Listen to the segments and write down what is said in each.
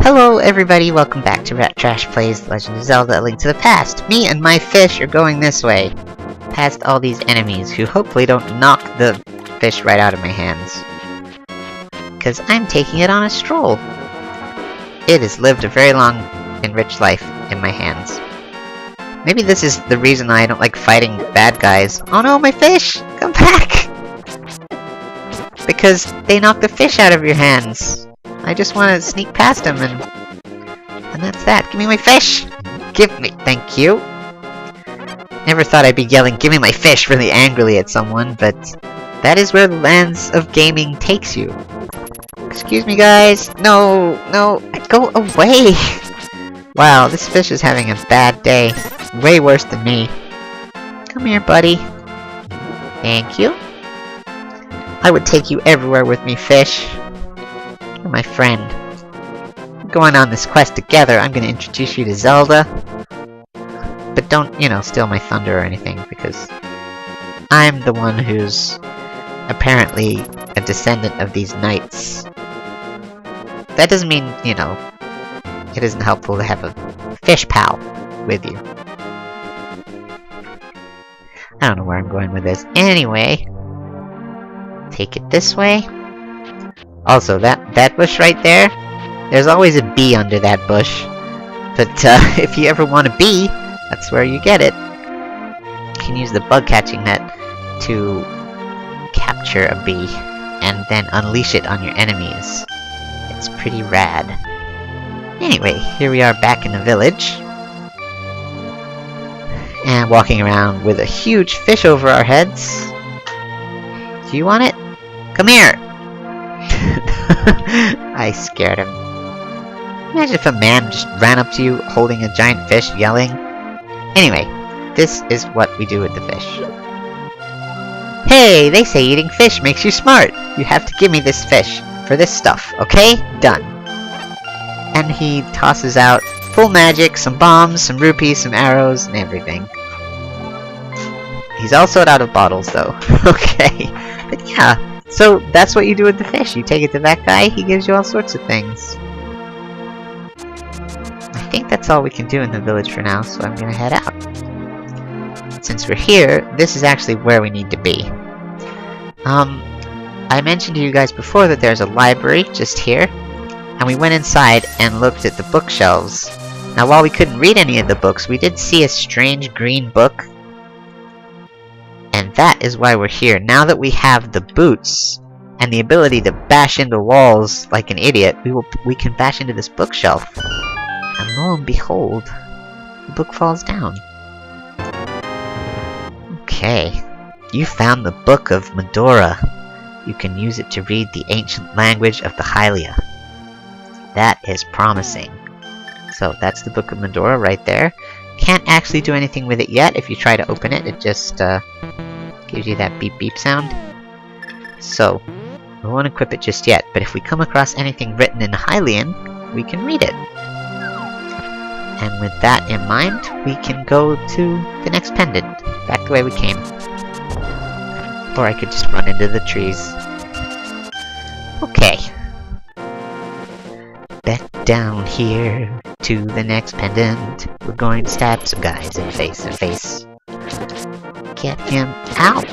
Hello everybody, welcome back to Rattrash Plays Legend of Zelda: A Link to the Past. Me and my fish are going this way, past all these enemies who hopefully don't knock the fish right out of my hands. Because I'm taking it on a stroll. It has lived a very long and rich life in my hands. Maybe this is the reason I don't like fighting bad guys. Oh no, my fish! Come back! Because they knock the fish out of your hands. I just want to sneak past them and that's that. Give me my fish! Give me- thank you! Never thought I'd be yelling, "Give me my fish!" really angrily at someone, but that is where the lands of gaming takes you. Excuse me guys! No! No! Go away! Wow, this fish is having a bad day. Way worse than me. Come here, buddy. Thank you. I would take you everywhere with me, fish. You're my friend. We're going on this quest together. I'm gonna introduce you to Zelda. But don't, you know, steal my thunder or anything, because I'm the one who's apparently a descendant of these knights. That doesn't mean, you know, it isn't helpful to have a fish pal with you. I don't know where I'm going with this. Anyway, take it this way. Also, that bush right there, there's always a bee under that bush. But if you ever want a bee, that's where you get it. You can use the bug catching net to capture a bee and then unleash it on your enemies. It's pretty rad. Anyway, here we are back in the village. And walking around with a huge fish over our heads. Do you want it? Come here! I scared him. Imagine if a man just ran up to you holding a giant fish, yelling. Anyway, this is what we do with the fish. Hey, they say eating fish makes you smart. You have to give me this fish for this stuff, okay? Done. And he tosses out full magic, some bombs, some rupees, some arrows, and everything. He's all sold out of bottles, though. Okay. But yeah. So, that's what you do with the fish. You take it to that guy, he gives you all sorts of things. I think that's all we can do in the village for now, so I'm gonna head out. Since we're here, this is actually where we need to be. I mentioned to you guys before that there's a library just here, and we went inside and looked at the bookshelves. Now, while we couldn't read any of the books, we did see a strange green book. And that is why we're here. Now that we have the boots and the ability to bash into walls like an idiot, we can bash into this bookshelf. And lo and behold, the book falls down. Okay. You found the Book of Medora. You can use it to read the ancient language of the Hylia. That is promising. So that's the Book of Medora right there. Can't actually do anything with it yet. If you try to open it, it just gives you that beep beep sound. So, we won't equip it just yet, but if we come across anything written in Hylian, we can read it. And with that in mind, we can go to the next pendant, back the way we came. Or I could just run into the trees. Okay. Back down here to the next pendant. We're going to stab some guys in the face. Get him out!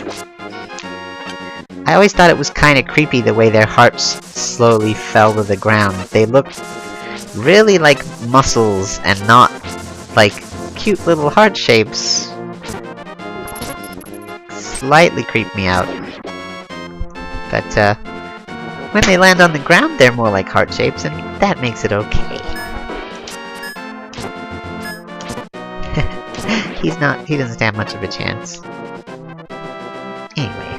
I always thought it was kinda creepy the way their hearts slowly fell to the ground. They looked really like muscles and not like cute little heart shapes. Slightly creeped me out. But when they land on the ground they're more like heart shapes, and that makes it okay. He doesn't stand much of a chance. Anyway.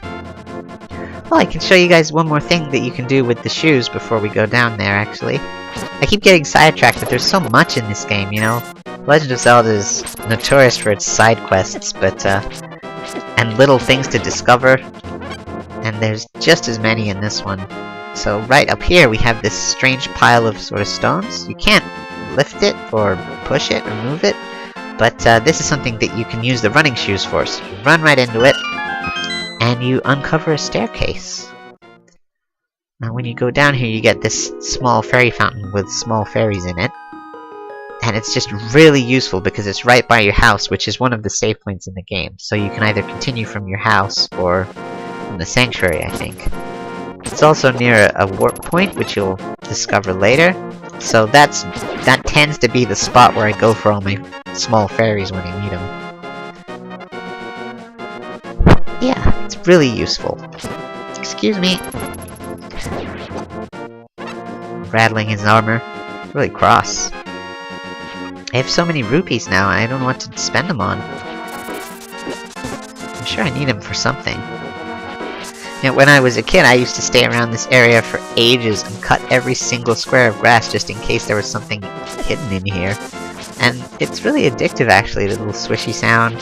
Well, I can show you guys one more thing that you can do with the shoes before we go down there, actually. I keep getting sidetracked, but there's so much in this game, you know? Legend of Zelda is notorious for its side quests, but, and little things to discover. And there's just as many in this one. So right up here we have this strange pile of sort of stones. You can't lift it, or push it, or move it. But this is something that you can use the running shoes for. So you run right into it, and you uncover a staircase. Now when you go down here, you get this small fairy fountain with small fairies in it. And it's just really useful because it's right by your house, which is one of the save points in the game. So you can either continue from your house or from the sanctuary, I think. It's also near a warp point, which you'll discover later. So that tends to be the spot where I go for all my small fairies when I need them. Yeah, it's really useful. Excuse me. Rattling his armor. It's really cross. I have so many rupees now, I don't know what to spend them on. I'm sure I need them for something. You know, when I was a kid, I used to stay around this area for ages and cut every single square of grass just in case there was something hidden in here. And it's really addictive, actually, the little swishy sound.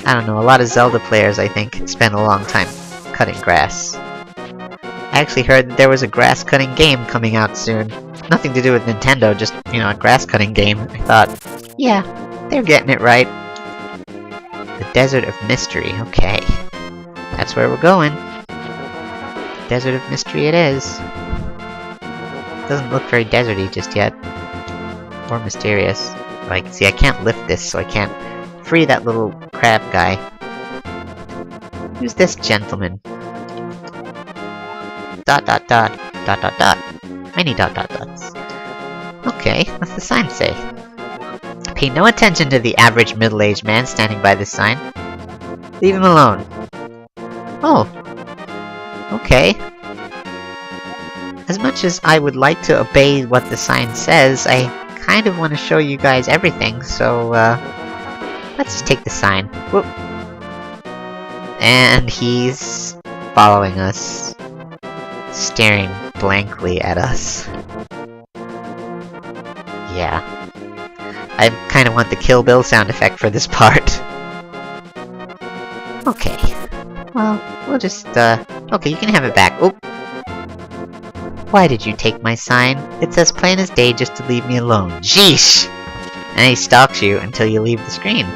I don't know, a lot of Zelda players, I think, spend a long time cutting grass. I actually heard that there was a grass-cutting game coming out soon. Nothing to do with Nintendo, just, you know, a grass-cutting game. I thought, yeah, they're getting it right. The Desert of Mystery, okay. That's where we're going. Desert of Mystery it is. Doesn't look very deserty just yet. Or mysterious. Like, see, I can't lift this, so I can't free that little crab guy. Who's this gentleman? Dot dot dot. Dot dot dot. Many dot dot dots. Okay, what's the sign say? Pay no attention to the average middle-aged man standing by this sign. Leave him alone. Oh. Okay. As much as I would like to obey what the sign says, I kind of want to show you guys everything, so, let's just take the sign. Whoop. And he's following us. Staring blankly at us. Yeah. I kinda want the Kill Bill sound effect for this part. Okay. Well, we'll just, okay, you can have it back. Oh! Why did you take my sign? It's as plain as day just to leave me alone. Jeesh! And he stalks you until you leave the screen.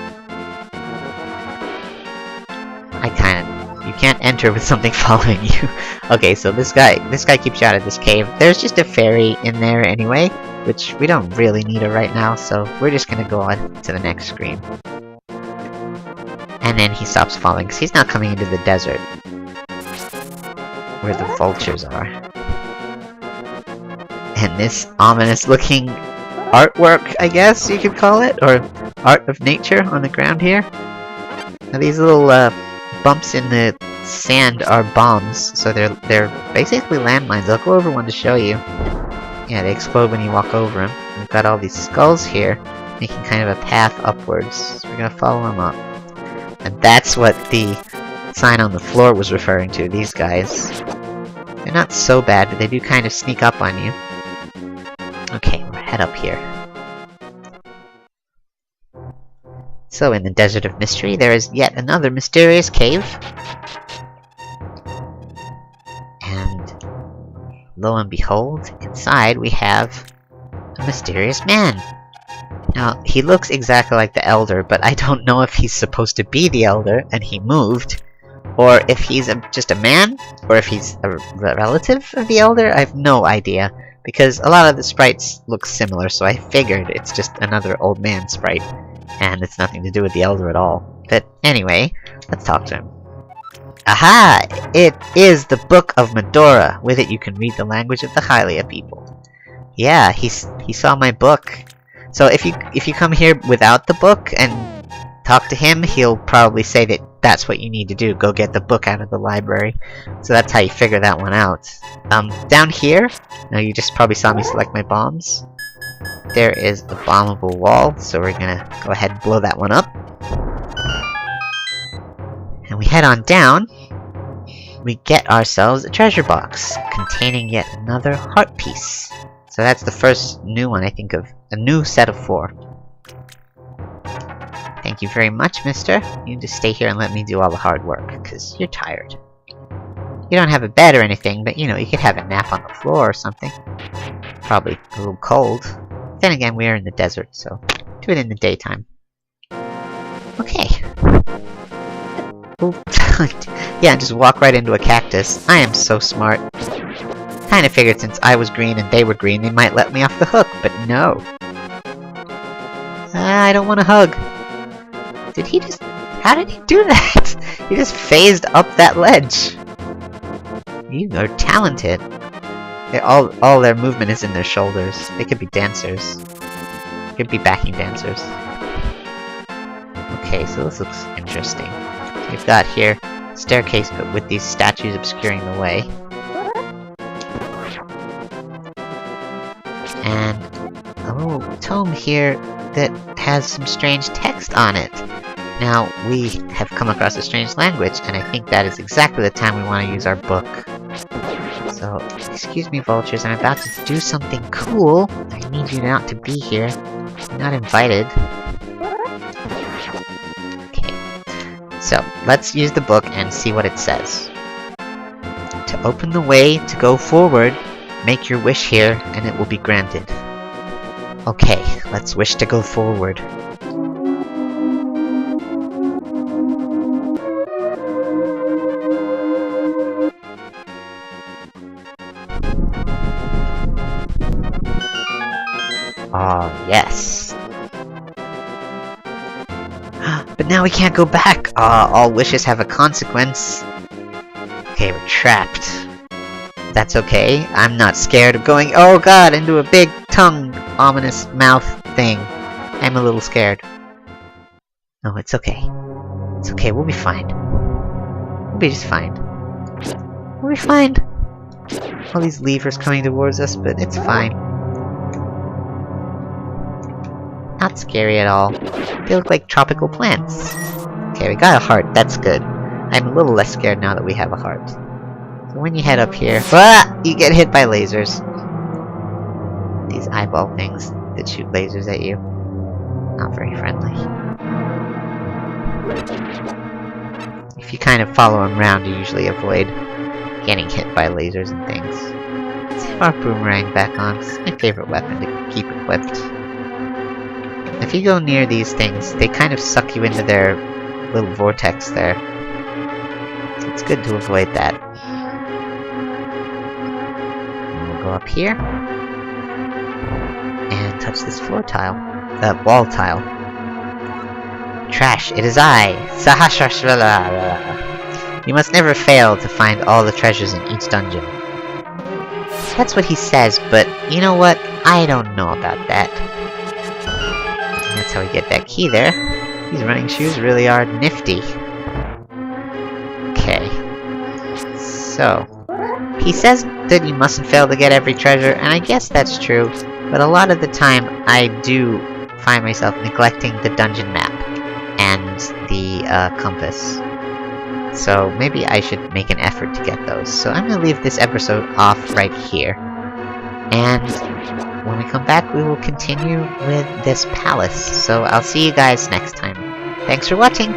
You can't enter with something following you. Okay, so this guy keeps you out of this cave. There's just a fairy in there anyway, which we don't really need her right now, so we're just gonna go on to the next screen. And then he stops falling, because he's not coming into the desert. Where the vultures are. And this ominous looking artwork, I guess you could call it, or art of nature on the ground here. Now these little, bumps in the sand are bombs, so they're basically landmines. I'll go over one to show you. Yeah, they explode when you walk over them. We've got all these skulls here, making kind of a path upwards. So we're gonna follow them up. And that's what the sign on the floor was referring to, these guys. They're not so bad, but they do kind of sneak up on you. Okay, we'll head up here. So in the Desert of Mystery, there is yet another mysterious cave. And lo and behold, inside we have a mysterious man. Now, he looks exactly like the Elder, but I don't know if he's supposed to be the Elder and he moved, or if he's just a man, or if he's a relative of the Elder. I have no idea, because a lot of the sprites look similar, so I figured it's just another old man sprite. And it's nothing to do with the Elder at all. But anyway, let's talk to him. Aha! It is the Book of Medora. With it you can read the language of the Hylia people. Yeah, he saw my book. So if you come here without the book and talk to him, he'll probably say that that's what you need to do. Go get the book out of the library. So that's how you figure that one out. Down here, now you just probably saw me select my bombs. There is a bombable wall, so we're gonna go ahead and blow that one up. And we head on down. We get ourselves a treasure box containing yet another heart piece. So that's the first new one I think of. A new set of 4. Thank you very much, mister. You just stay here and let me do all the hard work, because you're tired. You don't have a bed or anything, but you know, you could have a nap on the floor or something. Probably a little cold. Then again, we are in the desert, so do it in the daytime. Okay. Yeah, just walk right into a cactus. I am so smart. Kinda figured since I was green and they were green, they might let me off the hook, but no. I don't want to hug. Did he just... How did he do that? He just phased up that ledge. You are talented. All their movement is in their shoulders. They could be dancers. Could be backing dancers. Okay, so this looks interesting. So we've got here staircase, but with these statues obscuring the way. And a little tome here that has some strange text on it. Now, we have come across a strange language, and I think that is exactly the time we want to use our book. So, excuse me, vultures, I'm about to do something cool. I need you not to be here. You're not invited. Okay. So, let's use the book and see what it says. To open the way to go forward, make your wish here, and it will be granted. Okay, let's wish to go forward. Oh, yes. But now we can't go back! All wishes have a consequence. Okay, we're trapped. That's okay. I'm not scared of going— oh god, into a big tongue, ominous mouth thing. I'm a little scared. No, it's okay. It's okay, we'll be fine. We'll be just fine. We'll be fine. All these levers coming towards us, but it's fine. Not scary at all. They look like tropical plants. Okay, we got a heart, that's good. I'm a little less scared now that we have a heart. So when you head up here— you get hit by lasers. These eyeball things that shoot lasers at you. Not very friendly. If you kind of follow them around, you usually avoid getting hit by lasers and things. Let's have our boomerang back on. It's my favorite weapon to keep equipped. If you go near these things, they kind of suck you into their little vortex there. So it's good to avoid that. And we'll go up here. And touch this floor tile. That wall tile. Trash, it is I! Sahasrashvala! You must never fail to find all the treasures in each dungeon. That's what he says, but you know what? I don't know about that. That's how we get that key there. These running shoes really are nifty. Okay. So, he says that you mustn't fail to get every treasure, and I guess that's true, but a lot of the time I do find myself neglecting the dungeon map and the compass. So maybe I should make an effort to get those. So I'm gonna leave this episode off right here. And when we come back, we will continue with this palace. So I'll see you guys next time. Thanks for watching!